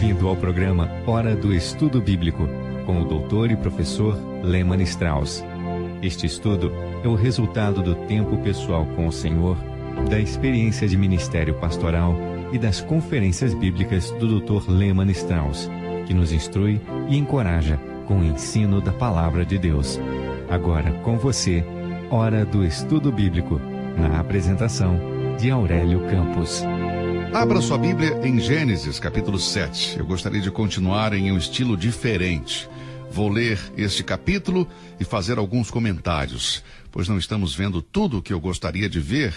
Bem-vindo ao programa Hora do Estudo Bíblico, com o doutor e professor Lehmann Strauss. Este estudo é o resultado do tempo pessoal com o Senhor, da experiência de ministério pastoral e das conferências bíblicas do Dr. Lehmann Strauss, que nos instrui e encoraja com o ensino da Palavra de Deus. Agora com você, Hora do Estudo Bíblico, na apresentação de Aurélio Campos. Abra sua Bíblia em Gênesis, capítulo 7. Eu gostaria de continuar em um estilo diferente. Vou ler este capítulo e fazer alguns comentários, pois não estamos vendo tudo o que eu gostaria de ver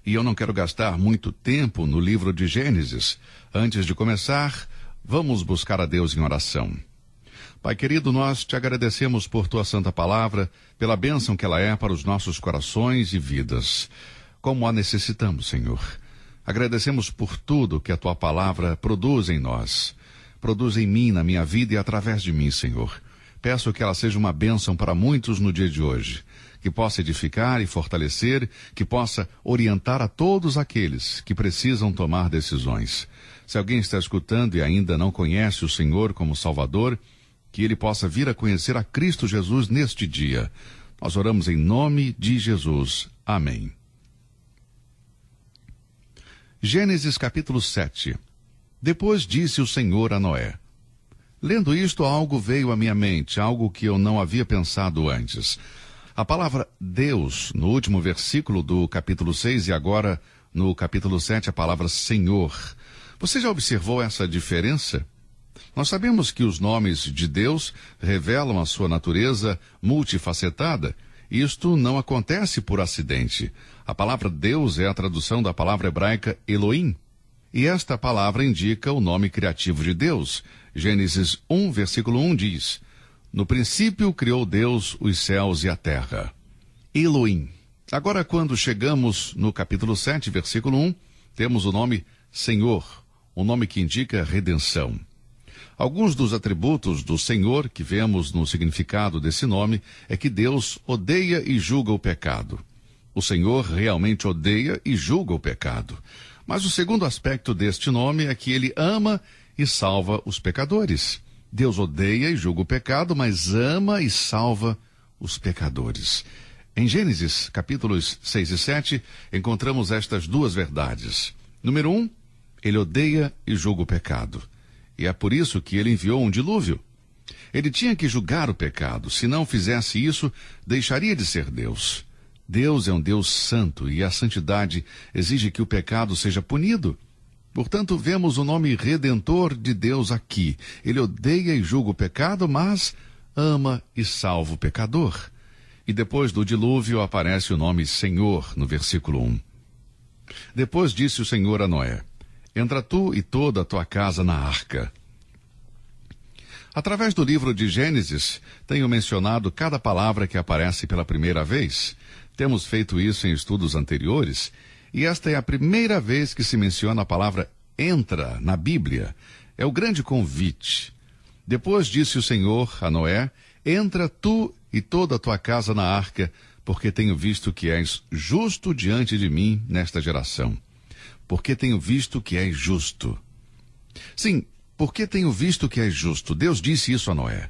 e eu não quero gastar muito tempo no livro de Gênesis. Antes de começar, vamos buscar a Deus em oração. Pai querido, nós te agradecemos por tua santa palavra, pela bênção que ela é para os nossos corações e vidas. Como a necessitamos, Senhor. Agradecemos por tudo que a tua palavra produz em nós. Produz em mim, na minha vida e através de mim, Senhor. Peço que ela seja uma bênção para muitos no dia de hoje. Que possa edificar e fortalecer, que possa orientar a todos aqueles que precisam tomar decisões. Se alguém está escutando e ainda não conhece o Senhor como Salvador, que ele possa vir a conhecer a Cristo Jesus neste dia. Nós oramos em nome de Jesus. Amém. Gênesis capítulo 7. Depois disse o Senhor a Noé. Lendo isto, algo veio à minha mente, algo que eu não havia pensado antes. A palavra Deus, no último versículo do capítulo 6 e agora no capítulo 7, a palavra Senhor. Você já observou essa diferença? Nós sabemos que os nomes de Deus revelam a sua natureza multifacetada. Isto não acontece por acidente. A palavra Deus é a tradução da palavra hebraica Elohim. E esta palavra indica o nome criativo de Deus. Gênesis 1, versículo 1 diz: No princípio criou Deus os céus e a terra. Elohim. Agora, quando chegamos no capítulo 7, versículo 1, temos o nome Senhor, um nome que indica redenção. Alguns dos atributos do Senhor que vemos no significado desse nome é que Deus odeia e julga o pecado. O Senhor realmente odeia e julga o pecado. Mas o segundo aspecto deste nome é que ele ama e salva os pecadores. Deus odeia e julga o pecado, mas ama e salva os pecadores. Em Gênesis, capítulos 6 e 7, encontramos estas duas verdades. Número 1, ele odeia e julga o pecado. E é por isso que ele enviou um dilúvio. Ele tinha que julgar o pecado. Se não fizesse isso, deixaria de ser Deus. Deus é um Deus santo e a santidade exige que o pecado seja punido. Portanto, vemos o nome redentor de Deus aqui. Ele odeia e julga o pecado, mas ama e salva o pecador. E depois do dilúvio aparece o nome Senhor no versículo 1. Depois disse o Senhor a Noé: Entra tu e toda a tua casa na arca. Através do livro de Gênesis, tenho mencionado cada palavra que aparece pela primeira vez. Temos feito isso em estudos anteriores, e esta é a primeira vez que se menciona a palavra entra na Bíblia. É o grande convite. Depois disse o Senhor a Noé: Entra tu e toda a tua casa na arca, porque tenho visto que és justo diante de mim nesta geração. Porque tenho visto que és justo. Sim, porque tenho visto que és justo. Deus disse isso a Noé.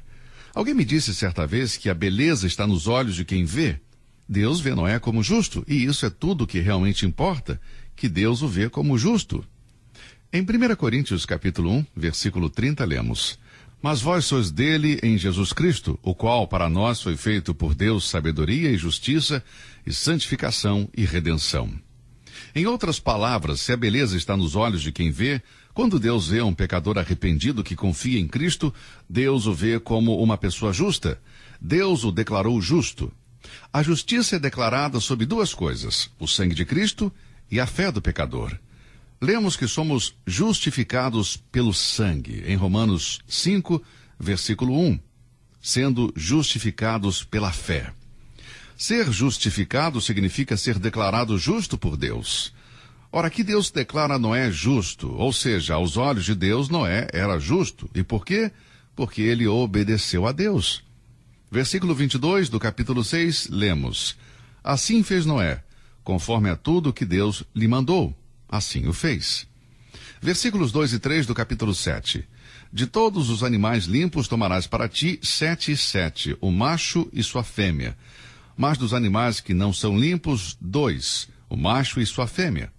Alguém me disse certa vez que a beleza está nos olhos de quem vê. Deus vê Noé como justo, e isso é tudo o que realmente importa, que Deus o vê como justo. Em 1 Coríntios capítulo 1, versículo 30, lemos: Mas vós sois dele em Jesus Cristo, o qual para nós foi feito por Deus sabedoria e justiça, e santificação e redenção. Em outras palavras, se a beleza está nos olhos de quem vê, quando Deus vê um pecador arrependido que confia em Cristo, Deus o vê como uma pessoa justa. Deus o declarou justo. A justiça é declarada sob duas coisas: o sangue de Cristo e a fé do pecador. Lemos que somos justificados pelo sangue, em Romanos 5, versículo 1, sendo justificados pela fé. Ser justificado significa ser declarado justo por Deus. Ora, aqui Deus declara Noé justo, ou seja, aos olhos de Deus, Noé era justo. E por quê? Porque ele obedeceu a Deus. Versículo 22 do capítulo 6, lemos: Assim fez Noé, conforme a tudo que Deus lhe mandou. Assim o fez. Versículos 2 e 3 do capítulo 7. De todos os animais limpos tomarás para ti 7 e 7, o macho e sua fêmea. Mas dos animais que não são limpos, 2, o macho e sua fêmea.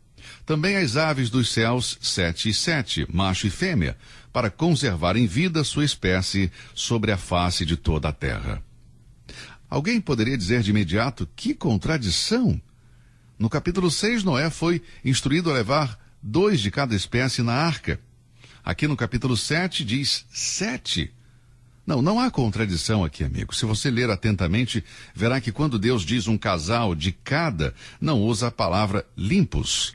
Também as aves dos céus, 7 e 7, macho e fêmea, para conservar em vida sua espécie sobre a face de toda a terra. Alguém poderia dizer de imediato, que contradição! No capítulo 6, Noé foi instruído a levar 2 de cada espécie na arca. Aqui no capítulo 7 diz 7. Não há contradição aqui, amigo. Se você ler atentamente, verá que quando Deus diz um casal de cada, não usa a palavra limpos.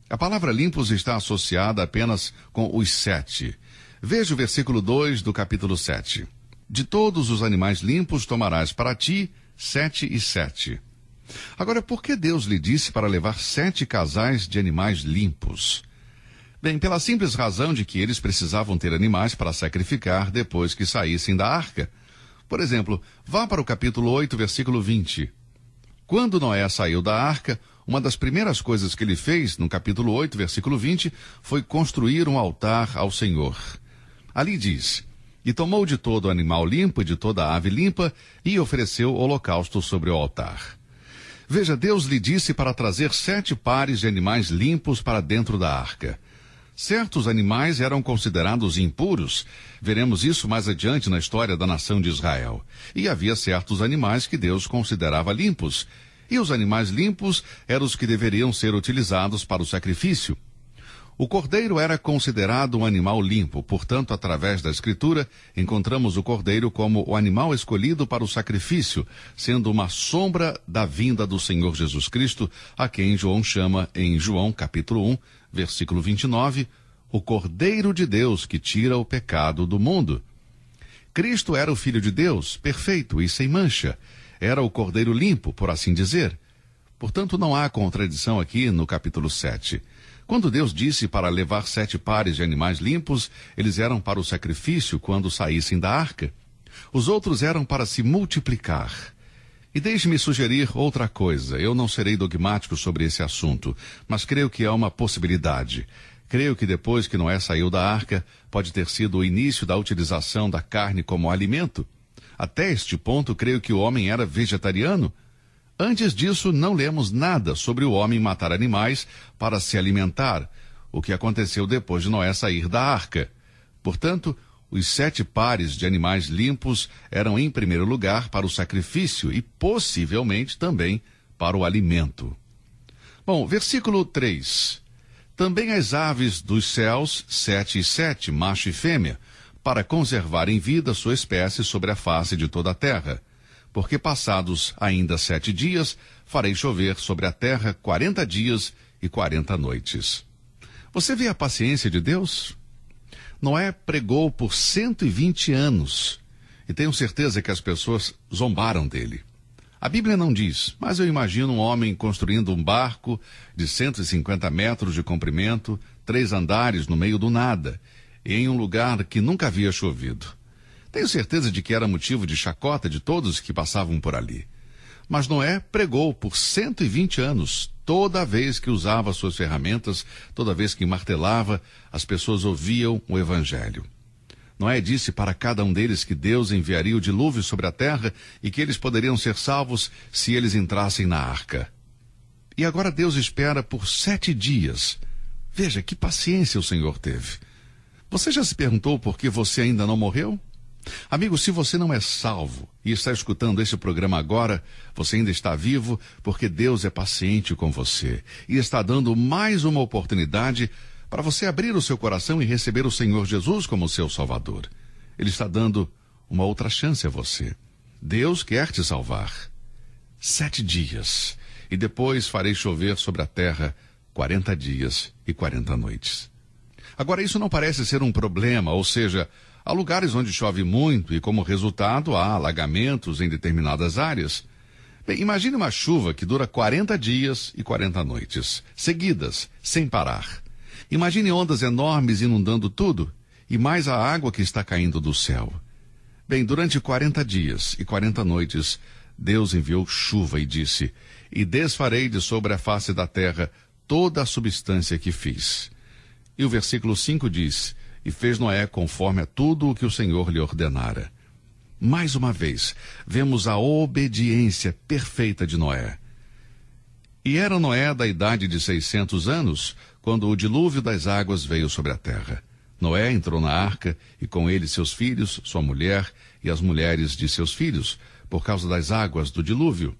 A palavra limpos está associada apenas com os 7. Veja o versículo 2 do capítulo 7. De todos os animais limpos tomarás para ti 7 e 7. Agora, por que Deus lhe disse para levar 7 casais de animais limpos? Bem, pela simples razão de que eles precisavam ter animais para sacrificar depois que saíssem da arca. Por exemplo, vá para o capítulo 8, versículo 20. Quando Noé saiu da arca, uma das primeiras coisas que ele fez, no capítulo 8, versículo 20, foi construir um altar ao Senhor. Ali diz: e tomou de todo o animal limpo e de toda a ave limpa e ofereceu holocausto sobre o altar. Veja, Deus lhe disse para trazer 7 pares de animais limpos para dentro da arca. Certos animais eram considerados impuros. Veremos isso mais adiante na história da nação de Israel. E havia certos animais que Deus considerava limpos. E os animais limpos eram os que deveriam ser utilizados para o sacrifício. O cordeiro era considerado um animal limpo, portanto, através da Escritura, encontramos o cordeiro como o animal escolhido para o sacrifício, sendo uma sombra da vinda do Senhor Jesus Cristo, a quem João chama em João, capítulo 1, versículo 29, o Cordeiro de Deus que tira o pecado do mundo. Cristo era o Filho de Deus, perfeito e sem mancha. Era o Cordeiro limpo, por assim dizer. Portanto, não há contradição aqui no capítulo 7. Quando Deus disse para levar 7 pares de animais limpos, eles eram para o sacrifício quando saíssem da arca. Os outros eram para se multiplicar. E deixe-me sugerir outra coisa. Eu não serei dogmático sobre esse assunto, mas creio que há uma possibilidade. Creio que depois que Noé saiu da arca, pode ter sido o início da utilização da carne como alimento. Até este ponto, creio que o homem era vegetariano. Antes disso, não lemos nada sobre o homem matar animais para se alimentar, o que aconteceu depois de Noé sair da arca. Portanto, os 7 pares de animais limpos eram em primeiro lugar para o sacrifício e possivelmente também para o alimento. Bom, versículo 3. Também as aves dos céus, 7 e 7, macho e fêmea, para conservar em vida sua espécie sobre a face de toda a terra. Porque passados ainda 7 dias, farei chover sobre a terra 40 dias e 40 noites. Você vê a paciência de Deus? Noé pregou por 120 anos, e tenho certeza que as pessoas zombaram dele. A Bíblia não diz, mas eu imagino um homem construindo um barco de 150 metros de comprimento, 3 andares no meio do nada, em um lugar que nunca havia chovido. Tenho certeza de que era motivo de chacota de todos que passavam por ali. Mas Noé pregou por 120 anos, toda vez que usava suas ferramentas, toda vez que martelava, as pessoas ouviam o Evangelho. Noé disse para cada um deles que Deus enviaria o dilúvio sobre a terra e que eles poderiam ser salvos se eles entrassem na arca. E agora Deus espera por 7 dias. Veja que paciência o Senhor teve. Você já se perguntou por que você ainda não morreu? Amigo, se você não é salvo e está escutando este programa agora, você ainda está vivo porque Deus é paciente com você e está dando mais uma oportunidade para você abrir o seu coração e receber o Senhor Jesus como seu Salvador. Ele está dando uma outra chance a você. Deus quer te salvar. 7 dias, e depois farei chover sobre a terra 40 dias e 40 noites. Agora, isso não parece ser um problema, ou seja, há lugares onde chove muito e, como resultado, há alagamentos em determinadas áreas. Bem, imagine uma chuva que dura 40 dias e 40 noites, seguidas, sem parar. Imagine ondas enormes inundando tudo, e mais a água que está caindo do céu. Bem, durante 40 dias e 40 noites, Deus enviou chuva e disse: e desfarei de sobre a face da terra toda a substância que fiz. E o versículo 5 diz: e fez Noé conforme a tudo o que o Senhor lhe ordenara. Mais uma vez, vemos a obediência perfeita de Noé. E era Noé da idade de 600 anos, quando o dilúvio das águas veio sobre a terra. Noé entrou na arca, e com ele seus filhos, sua mulher e as mulheres de seus filhos, por causa das águas do dilúvio.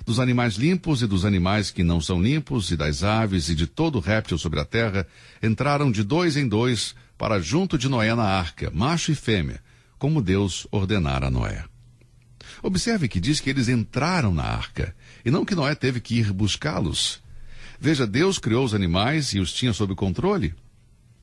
Dos animais limpos e dos animais que não são limpos, e das aves e de todo réptil sobre a terra, entraram de 2 em 2 para junto de Noé na arca, macho e fêmea, como Deus ordenara a Noé. Observe que diz que eles entraram na arca, e não que Noé teve que ir buscá-los. Veja, Deus criou os animais e os tinha sob controle.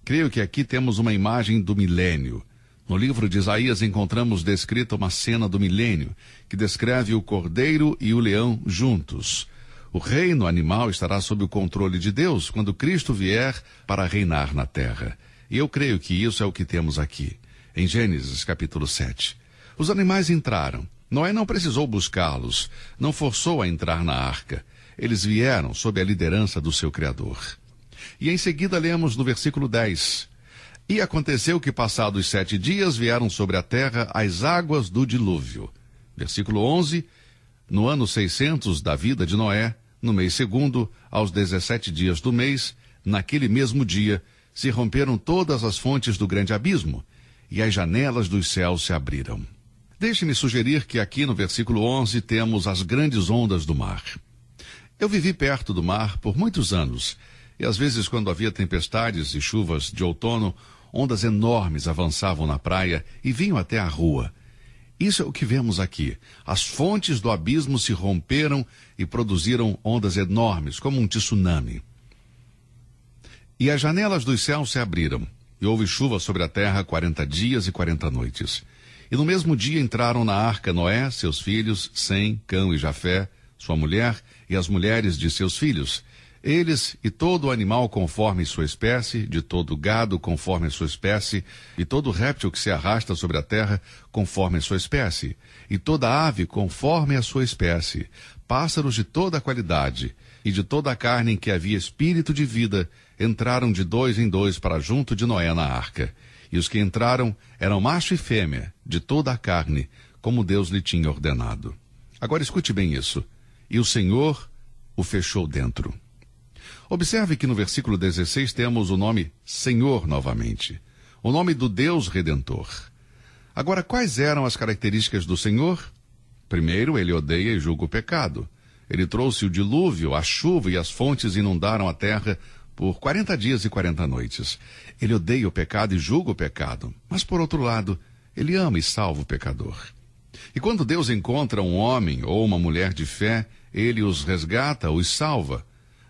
Creio que aqui temos uma imagem do milênio. No livro de Isaías encontramos descrita uma cena do milênio, que descreve o cordeiro e o leão juntos. O reino animal estará sob o controle de Deus quando Cristo vier para reinar na terra. E eu creio que isso é o que temos aqui, em Gênesis capítulo 7. Os animais entraram. Noé não precisou buscá-los, não forçou a entrar na arca. Eles vieram sob a liderança do seu Criador. E em seguida lemos no versículo 10. E aconteceu que, passados 7 dias, vieram sobre a terra as águas do dilúvio. Versículo 11. No ano 600 da vida de Noé, no mês segundo, aos 17 dias do mês, naquele mesmo dia, se romperam todas as fontes do grande abismo, e as janelas dos céus se abriram. Deixe-me sugerir que aqui no versículo 11 temos as grandes ondas do mar. Eu vivi perto do mar por muitos anos, e às vezes quando havia tempestades e chuvas de outono, ondas enormes avançavam na praia e vinham até a rua. Isso é o que vemos aqui. As fontes do abismo se romperam e produziram ondas enormes, como um tsunami. E as janelas dos céus se abriram, e houve chuva sobre a terra 40 dias e 40 noites. E no mesmo dia entraram na arca Noé, seus filhos, Sem, Cão e Jafé, sua mulher e as mulheres de seus filhos. Eles e todo animal conforme sua espécie, de todo gado conforme sua espécie, e todo réptil que se arrasta sobre a terra conforme sua espécie, e toda ave conforme a sua espécie, pássaros de toda a qualidade, e de toda a carne em que havia espírito de vida, entraram de 2 em 2 para junto de Noé na arca. E os que entraram eram macho e fêmea, de toda a carne, como Deus lhe tinha ordenado. Agora escute bem isso. E o Senhor o fechou dentro. Observe que no versículo 16 temos o nome Senhor novamente. O nome do Deus Redentor. Agora, quais eram as características do Senhor? Primeiro, ele odeia e julga o pecado. Ele trouxe o dilúvio, a chuva e as fontes inundaram a terra por 40 dias e 40 noites. Ele odeia o pecado e julga o pecado. Mas, por outro lado, ele ama e salva o pecador. E quando Deus encontra um homem ou uma mulher de fé, ele os resgata, os salva.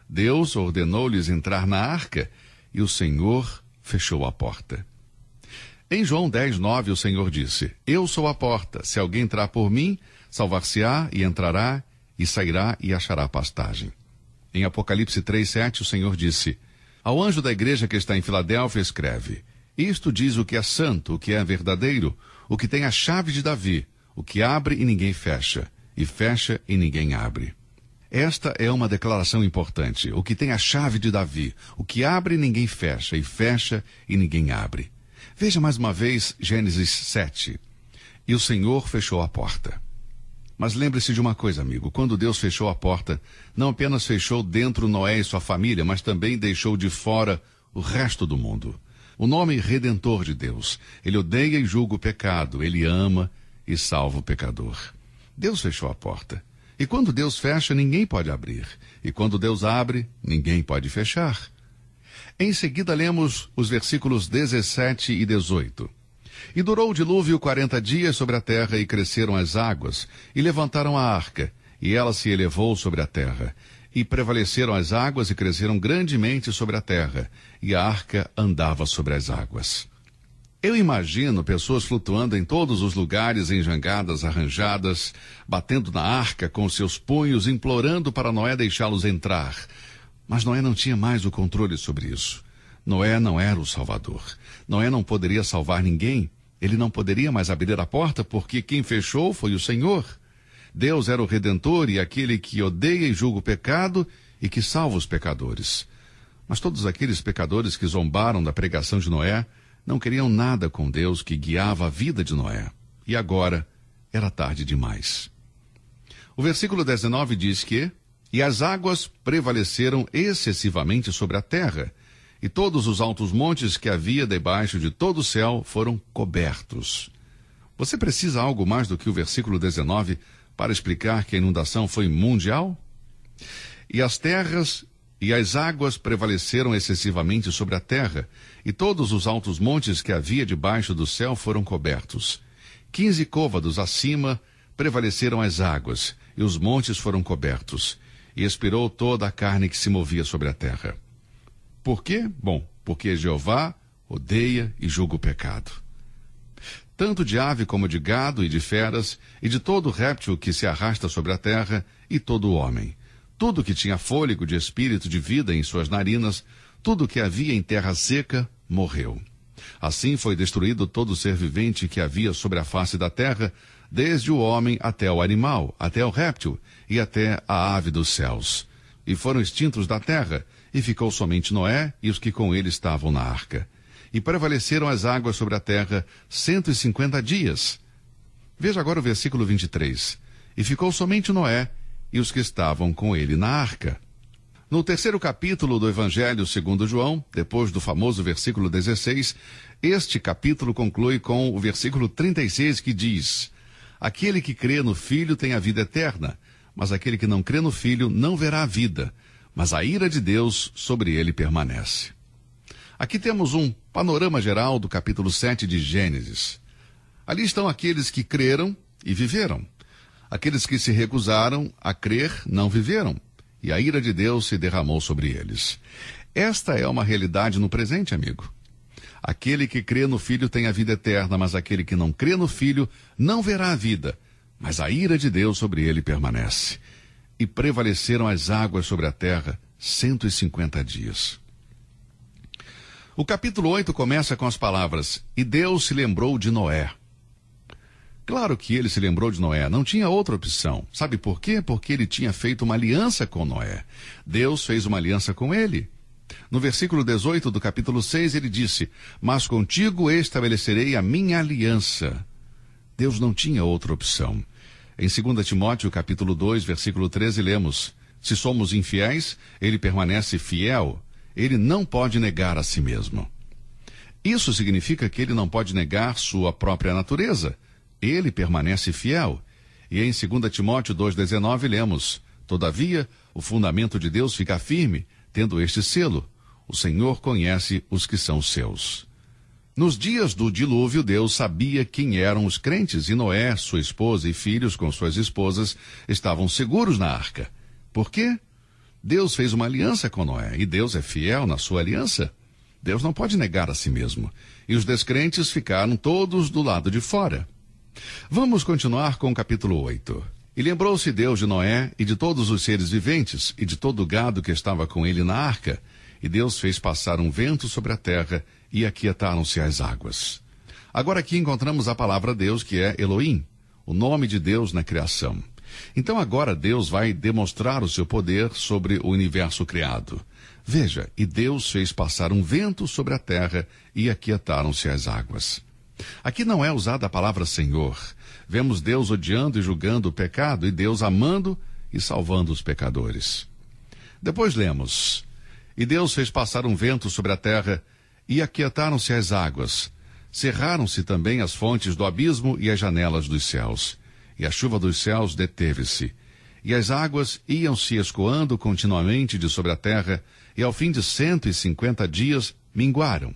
Deus ordenou-lhes entrar na arca e o Senhor fechou a porta. Em João 10:9, o Senhor disse: Eu sou a porta. Se alguém entrar por mim, salvar-se-á e entrará e sairá e achará pastagem. Em Apocalipse 3:7, o Senhor disse: Ao anjo da igreja que está em Filadélfia escreve: Isto diz o que é santo, o que é verdadeiro, o que tem a chave de Davi, o que abre e ninguém fecha, e fecha e ninguém abre. Esta é uma declaração importante. O que tem a chave de Davi, o que abre e ninguém fecha, e fecha e ninguém abre. Veja mais uma vez Gênesis 7. E o Senhor fechou a porta. Mas lembre-se de uma coisa, amigo. Quando Deus fechou a porta, não apenas fechou dentro Noé e sua família, mas também deixou de fora o resto do mundo. O nome Redentor de Deus. Ele odeia e julga o pecado. Ele ama e salva o pecador. Deus fechou a porta. E quando Deus fecha, ninguém pode abrir. E quando Deus abre, ninguém pode fechar. Em seguida, lemos os versículos 17 e 18. E durou o dilúvio 40 dias sobre a terra, e cresceram as águas, e levantaram a arca, e ela se elevou sobre a terra. E prevaleceram as águas, e cresceram grandemente sobre a terra, e a arca andava sobre as águas. Eu imagino pessoas flutuando em todos os lugares em jangadas arranjadas, batendo na arca com seus punhos, implorando para Noé deixá-los entrar. Mas Noé não tinha mais o controle sobre isso. Noé não era o Salvador. Noé não poderia salvar ninguém. Ele não poderia mais abrir a porta, porque quem fechou foi o Senhor. Deus era o Redentor e aquele que odeia e julga o pecado e que salva os pecadores. Mas todos aqueles pecadores que zombaram da pregação de Noé Não queriam nada com Deus que guiava a vida de Noé. E agora era tarde demais. O versículo 19 diz que: "E as águas prevaleceram excessivamente sobre a terra, e todos os altos montes que havia debaixo de todo o céu foram cobertos." Você precisa algo mais do que o versículo 19 para explicar que a inundação foi mundial? "E as terras e as águas prevaleceram excessivamente sobre a terra, e todos os altos montes que havia debaixo do céu foram cobertos. 15 côvados acima prevaleceram as águas, e os montes foram cobertos, e expirou toda a carne que se movia sobre a terra." Por quê? Bom, porque Jeová odeia e julga o pecado. Tanto de ave como de gado e de feras, e de todo réptil que se arrasta sobre a terra, e todo homem. Tudo que tinha fôlego de espírito de vida em suas narinas, tudo que havia em terra seca, morreu. Assim foi destruído todo ser vivente que havia sobre a face da terra, desde o homem até o animal, até o réptil e até a ave dos céus. E foram extintos da terra, e ficou somente Noé e os que com ele estavam na arca. E prevaleceram as águas sobre a terra 150 dias. Veja agora o versículo 23. "E ficou somente Noé e os que estavam com ele na arca." No terceiro capítulo do Evangelho segundo João, depois do famoso versículo 16, este capítulo conclui com o versículo 36 que diz: "Aquele que crê no Filho tem a vida eterna, mas aquele que não crê no Filho não verá a vida, mas a ira de Deus sobre ele permanece." Aqui temos um panorama geral do capítulo 7 de Gênesis. Ali estão aqueles que creram e viveram. Aqueles que se recusaram a crer não viveram, e a ira de Deus se derramou sobre eles. Esta é uma realidade no presente, amigo. Aquele que crê no Filho tem a vida eterna, mas aquele que não crê no Filho não verá a vida, mas a ira de Deus sobre ele permanece. E prevaleceram as águas sobre a terra 150 dias. O capítulo 8 começa com as palavras: "E Deus se lembrou de Noé." Claro que ele se lembrou de Noé, não tinha outra opção. Sabe por quê? Porque ele tinha feito uma aliança com Noé. Deus fez uma aliança com ele. No versículo 18 do capítulo 6 ele disse: "Mas contigo estabelecerei a minha aliança." Deus não tinha outra opção. Em 2 Timóteo capítulo 2, versículo 13 lemos: "Se somos infiéis, ele permanece fiel. Ele não pode negar a si mesmo." Isso significa que ele não pode negar sua própria natureza. Ele permanece fiel. E em 2 Timóteo 2,19 lemos: "Todavia, o fundamento de Deus fica firme, tendo este selo: o Senhor conhece os que são seus." Nos dias do dilúvio, Deus sabia quem eram os crentes, e Noé, sua esposa e filhos com suas esposas estavam seguros na arca. Por quê? Deus fez uma aliança com Noé, e Deus é fiel na sua aliança. Deus não pode negar a si mesmo. E os descrentes ficaram todos do lado de fora. Vamos continuar com o capítulo 8. "E lembrou-se Deus de Noé e de todos os seres viventes e de todo o gado que estava com ele na arca. E Deus fez passar um vento sobre a terra e aquietaram-se as águas." Agora aqui encontramos a palavra Deus, que é Elohim, o nome de Deus na criação. Então agora Deus vai demonstrar o seu poder sobre o universo criado. Veja, "E Deus fez passar um vento sobre a terra e aquietaram-se as águas." Aqui não é usada a palavra Senhor. Vemos Deus odiando e julgando o pecado, e Deus amando e salvando os pecadores. Depois lemos: "E Deus fez passar um vento sobre a terra e aquietaram-se as águas. Cerraram-se também as fontes do abismo e as janelas dos céus. E a chuva dos céus deteve-se. E as águas iam se escoando continuamente de sobre a terra, e ao fim de 150 dias minguaram.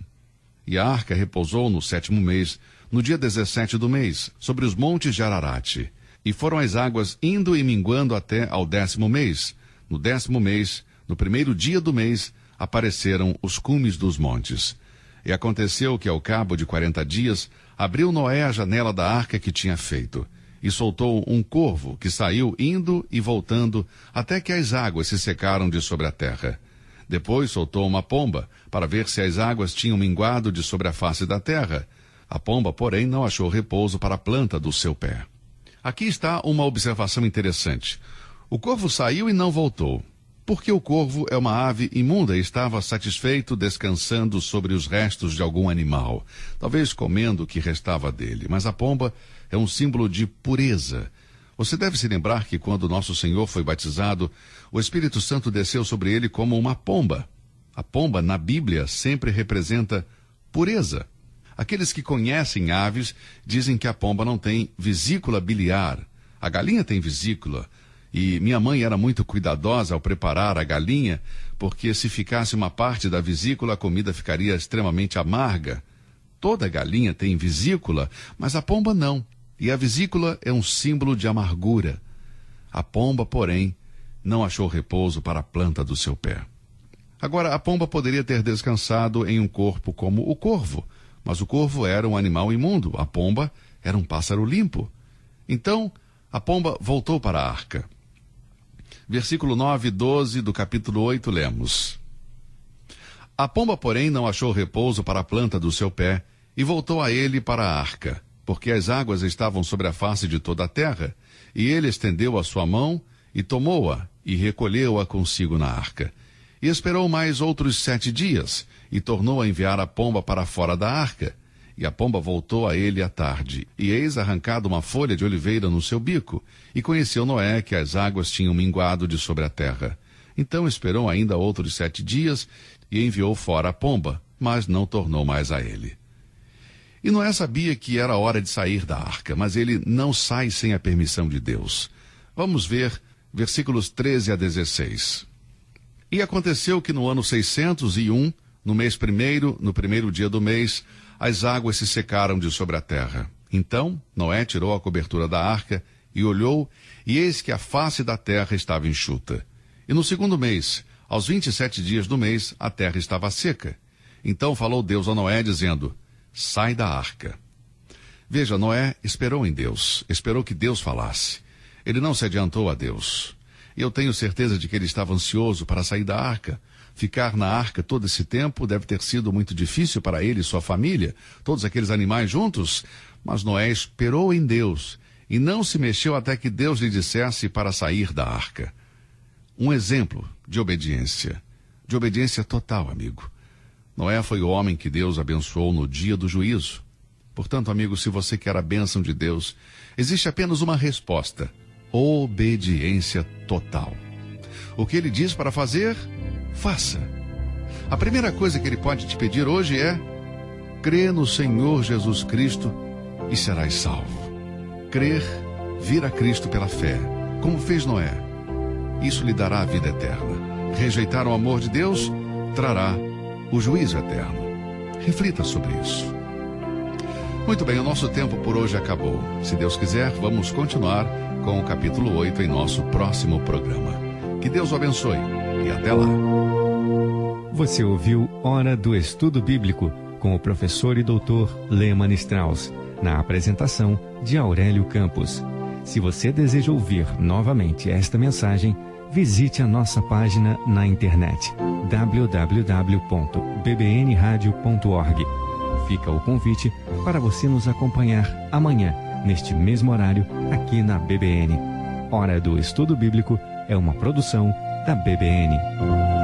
E a arca repousou no 7º mês, no dia 17 do mês, sobre os montes de Ararate. E foram as águas indo e minguando até ao 10º mês. No 10º mês, no primeiro dia do mês, apareceram os cumes dos montes. E aconteceu que, ao cabo de 40 dias, abriu Noé a janela da arca que tinha feito, e soltou um corvo que saiu indo e voltando até que as águas se secaram de sobre a terra. Depois soltou uma pomba, para ver se as águas tinham minguado de sobre a face da terra. A pomba, porém, não achou repouso para a planta do seu pé. Aqui está uma observação interessante. O corvo saiu e não voltou. Porque o corvo é uma ave imunda e estava satisfeito descansando sobre os restos de algum animal, talvez comendo o que restava dele. Mas a pomba é um símbolo de pureza. Você deve se lembrar que quando nosso Senhor foi batizado, o Espírito Santo desceu sobre ele como uma pomba. A pomba, na Bíblia, sempre representa pureza. Aqueles que conhecem aves dizem que a pomba não tem vesícula biliar. A galinha tem vesícula. E minha mãe era muito cuidadosa ao preparar a galinha, porque se ficasse uma parte da vesícula, a comida ficaria extremamente amarga. Toda galinha tem vesícula, mas a pomba não. E a vesícula é um símbolo de amargura. A pomba, porém, não achou repouso para a planta do seu pé. Agora, a pomba poderia ter descansado em um corpo como o corvo, mas o corvo era um animal imundo, a pomba era um pássaro limpo. Então, a pomba voltou para a arca. Versículo 9 e 12 do capítulo 8, lemos: A pomba, porém, não achou repouso para a planta do seu pé, e voltou a ele para a arca, porque as águas estavam sobre a face de toda a terra, e ele estendeu a sua mão, e tomou-a, e recolheu-a consigo na arca. E esperou mais outros 7 dias, e tornou a enviar a pomba para fora da arca. E a pomba voltou a ele à tarde, e eis arrancado uma folha de oliveira no seu bico, e conheceu Noé que as águas tinham minguado de sobre a terra. Então esperou ainda outros 7 dias, e enviou fora a pomba, mas não tornou mais a ele. E Noé sabia que era hora de sair da arca, mas ele não sai sem a permissão de Deus. Vamos ver versículos 13 a 16. E aconteceu que no ano 601, no mês primeiro, no primeiro dia do mês, as águas se secaram de sobre a terra. Então Noé tirou a cobertura da arca e olhou, e eis que a face da terra estava enxuta. E no segundo mês, aos 27 dias do mês, a terra estava seca. Então falou Deus a Noé, dizendo: sai da arca. Veja, Noé esperou em Deus, esperou que Deus falasse. Ele não se adiantou a Deus. E eu tenho certeza de que ele estava ansioso para sair da arca. Ficar na arca todo esse tempo deve ter sido muito difícil para ele e sua família, todos aqueles animais juntos. Mas Noé esperou em Deus e não se mexeu até que Deus lhe dissesse para sair da arca. Um exemplo de obediência total, amigo. Noé foi o homem que Deus abençoou no dia do juízo. Portanto, amigo, se você quer a bênção de Deus, existe apenas uma resposta: obediência total. O que ele diz para fazer, faça. A primeira coisa que ele pode te pedir hoje é: crê no Senhor Jesus Cristo e serás salvo. Crer, vir a Cristo pela fé, como fez Noé. Isso lhe dará a vida eterna. Rejeitar o amor de Deus trará o juízo eterno. Reflita sobre isso. Muito bem, o nosso tempo por hoje acabou. Se Deus quiser, vamos continuar com o capítulo 8 em nosso próximo programa. Que Deus o abençoe e até lá. Você ouviu Hora do Estudo Bíblico com o professor e doutor Lehmann Strauss, na apresentação de Aurélio Campos. Se você deseja ouvir novamente esta mensagem, visite a nossa página na internet www.bbnradio.org. Fica o convite para você nos acompanhar amanhã, neste mesmo horário, aqui na BBN. Hora do Estudo Bíblico é uma produção da BBN.